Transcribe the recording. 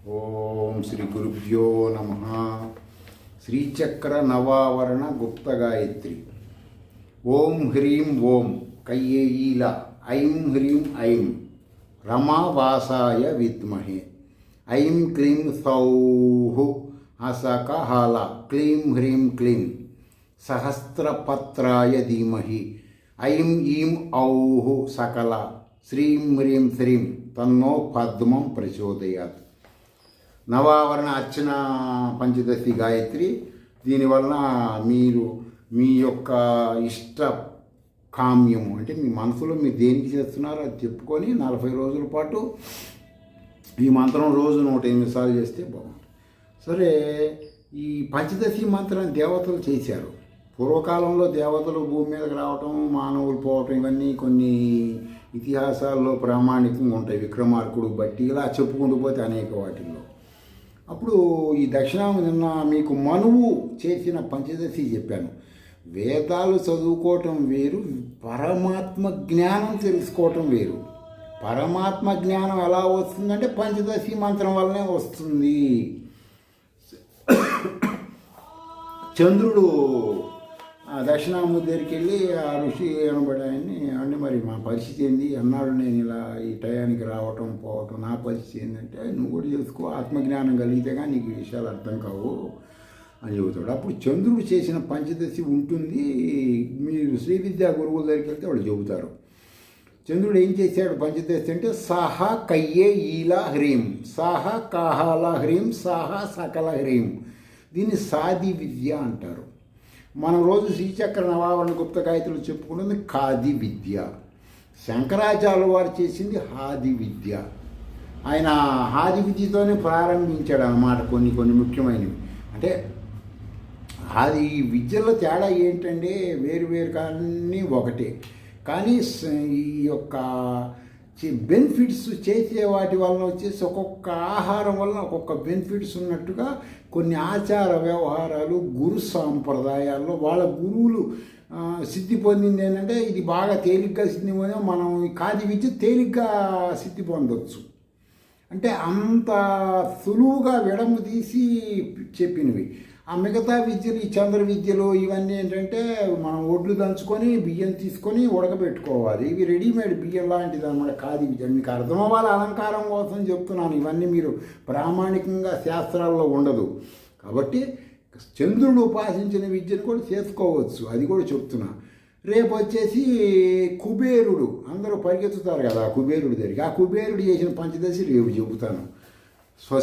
ఓం శ్రీ గురుభ్యో నమ. శ్రీచక్ర నవావరణ గుప్త గాయత్రి. ఓం హ్రీం ఓం కయ్యేయీల ఐం హ్రీం ఐం రమావాసాయ విద్మహే ఐం క్లీం సౌః అసకహాల క్లీం హ్రీం క్లీం సహస్రపత్రాయ ధీమహి ఐం ఈం ఔః సకల శ్రీం హ్రీం శ్రీం తన్నో పద్మం ప్రచోదయాత్. నవావరణ అర్చన పంచదశి గాయత్రి. దీనివలన మీరు మీ యొక్క ఇష్ట కామ్యము అంటే మీ మనసులో మీరు దేనికి చేస్తున్నారో అది చెప్పుకొని 40 రోజుల పాటు ఈ మంత్రం రోజు 108 సార్లు చేస్తే బాగుంటుంది. సరే, ఈ పంచదశి మంత్రాన్ని దేవతలు చేశారు. పూర్వకాలంలో దేవతలు భూమి మీదకి రావటం, మానవులు పోవటం, ఇవన్నీ కొన్ని ఇతిహాసాల్లో ప్రామాణికంగా ఉంటాయి. విక్రమార్కుడు బట్టి ఇలా చెప్పుకుంటూ పోతే అనేక వాటిల్లో. అప్పుడు ఈ దక్షిణాము నిన్న మీకు మనువు చేసిన పంచదశి చెప్పాను. వేదాలు చదువుకోవటం వేరు, పరమాత్మ జ్ఞానం తెలుసుకోవటం వేరు. పరమాత్మ జ్ఞానం ఎలా వస్తుందంటే పంచదశి మంత్రం వల్లనే వస్తుంది. చంద్రుడు దక్షిణాము దగ్గరికి వెళ్ళి ఆ ఋషి అనబడి ఆయన్ని అంటే మరి మా పరిస్థితి ఏంది అన్నాడు. నేను ఇలా ఈ టయానికి రావటం పోవటం, నా పరిస్థితి ఏంటంటే నువ్వు కూడా చేసుకో, ఆత్మజ్ఞానం కలిగితే కానీ నీకు విషయాలు అర్థం కావు అని చెబుతాడు. అప్పుడు చంద్రుడు చేసిన పంచదశి ఉంటుంది. మీరు శ్రీ విద్యా గురువుల దగ్గరికి వెళ్తే వాళ్ళు చెబుతారు. చంద్రుడు ఏం చేశాడు పంచదశి అంటే సహ కయ్యే ఈల హ్రీం, సహ కాహాల హ్రీం, సహ సకల హ్రీం. దీన్ని సాది విద్య అంటారు. మనం రోజు శ్రీచక్ర నవావరణ గుప్త గాయత్రులు చెప్పుకున్నది ఖాది విద్య. శంకరాచార్యుల వారు చేసింది హాది విద్య. ఆయన హాది విద్యతోనే ప్రారంభించాడు అన్నమాట. కొన్ని ముఖ్యమైనవి అంటే అది విద్యలో తేడా ఏంటంటే వేరు కానీ ఒకటే, కానీ ఈ యొక్క బెనిఫిట్స్ చేసే వాటి వలన వచ్చేసి ఒక్కొక్క ఆహారం వలన ఒక్కొక్క బెనిఫిట్స్ ఉన్నట్టుగా కొన్ని ఆచార వ్యవహారాలు గురు సాంప్రదాయాల్లో వాళ్ళ గురువులు సిద్ధి పొందింది ఏంటంటే ఇది బాగా తేలిగ్గా సిద్ధి పొంది మనం ఈ కాది విద్య తేలిగ్గా సిద్ధి పొందవచ్చు. అంటే అంత సులువుగా విడము తీసి చెప్పినవి. ఆ మిగతా విద్యలు, ఈ చంద్ర విద్యలు ఇవన్నీ ఏంటంటే మనం ఒడ్లు దంచుకొని బియ్యం తీసుకొని ఉడకబెట్టుకోవాలి. ఇవి రెడీమేడ్ బియ్యం లాంటిది అనమాట కాది విద్య. మీకు అర్థం అవ్వాలి, అలంకారం కోసం చెప్తున్నాను. ఇవన్నీ మీరు ప్రామాణికంగా శాస్త్రాల్లో ఉండదు. కాబట్టి చంద్రుడు ఉపాసించిన విద్యను కూడా చేసుకోవచ్చు, అది కూడా చెప్తున్నా. రేపు వచ్చేసి కుబేరుడు, అందరూ పరిగెత్తుతారు కదా కుబేరుడి దగ్గరికి. ఆ కుబేరుడు చేసిన పంచదశి రేపు చెబుతాను.